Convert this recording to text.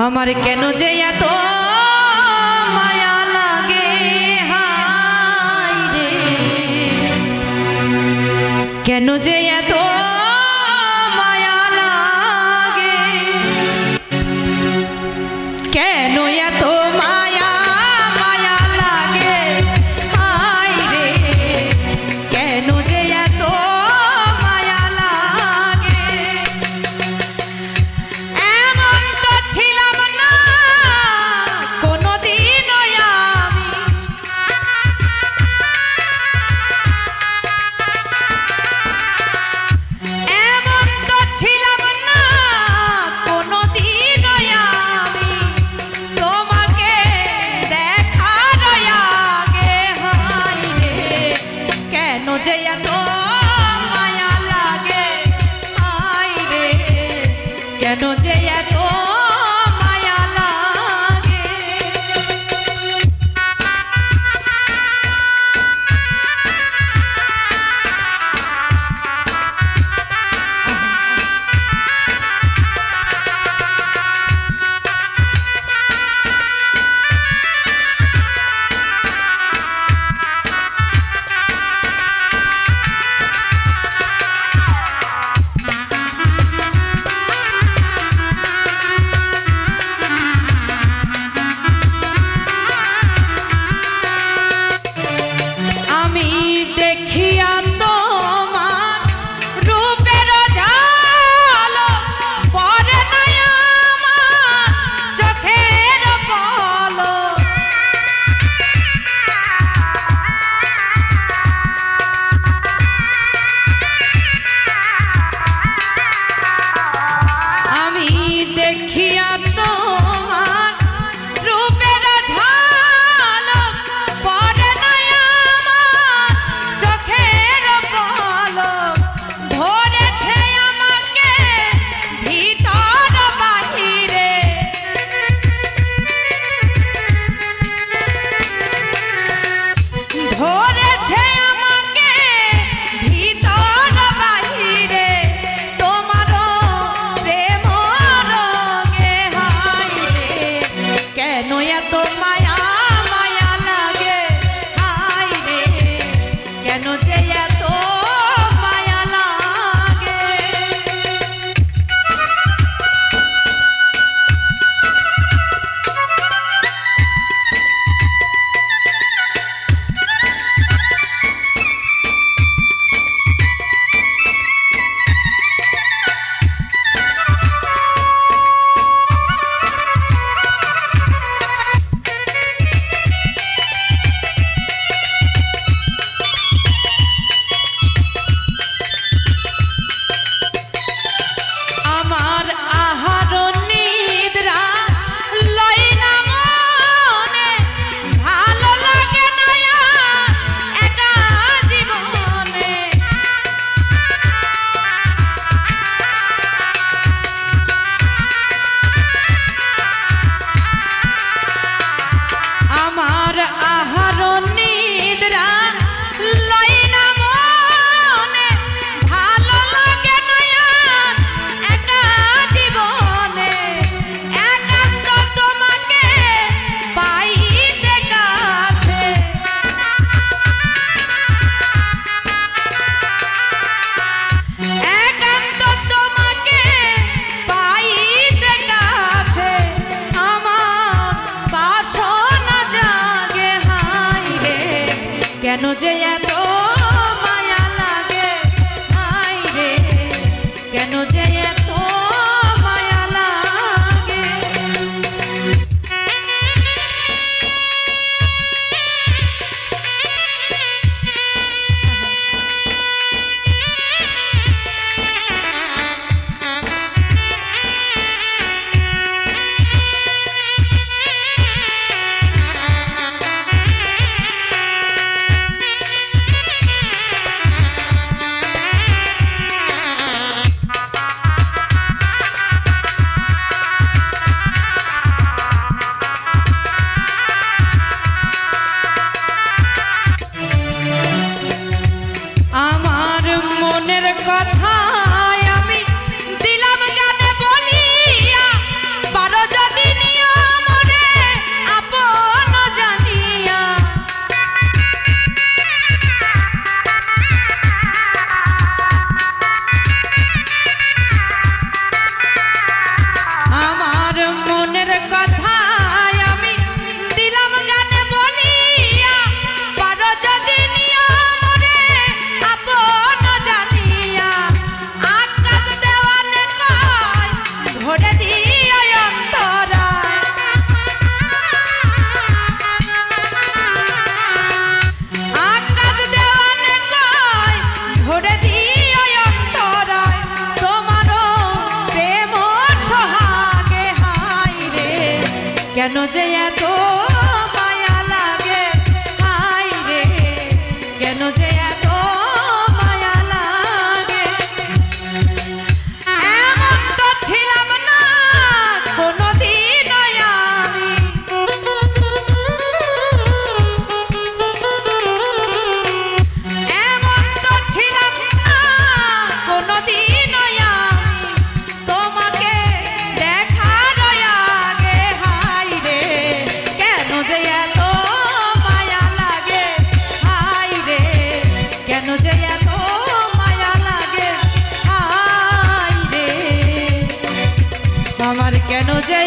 আমার কেন যে এত মায়া লাগে হায় রে, কেন যে এত মায়া লাগে, কেন এত মায়া মায়া লাগে হায় রে, কেন যে এত মায়া লাগে। এমন তো ছিলাম না কোনোদিনও আমি, এমন তো ছিলাম না কোনোদিনও আমি, তোমাকে দেখার আগে হায় রে, কেন যে এত মায়া লাগে হায় রে, কেন যে এত মায়া লাগে। আমি দেখিয়া তোমার রূপের ঝালক পড়ে নাই আমার চোখের পলক, আমি দেখিয়া তোমার রূপের ঝালক পড়ে নাই আমার চোখের পলক, ধরেছে আমাকে ভিতর বাহিরে, ধরেছে আমাকে ভিতর বাহিরে, তোমারও প্রেম রঙে হায় রে, কেন এত মায়া মায়া লাগে হায় রে, কেন যে এত মায়া লাগে। আমার আহার নিদ্রা লয় না মনে, ভালো লাগে না একা জীবনে, আমার আহার নিদ্রা লয় না মনে, ভালো লাগে না একা জীবনে, একান্ত তোমাকে পাইতে কাছে, একান্ত তোমাকে পাইতে কাছে, আমার বাসনা জাগে হায় রে, কেন যে এত মায়া লাগে হায় রে, কেন যে এত মায়া লাগে। কেন যে এত মায়া লাগে হায় রে আমার কেন যে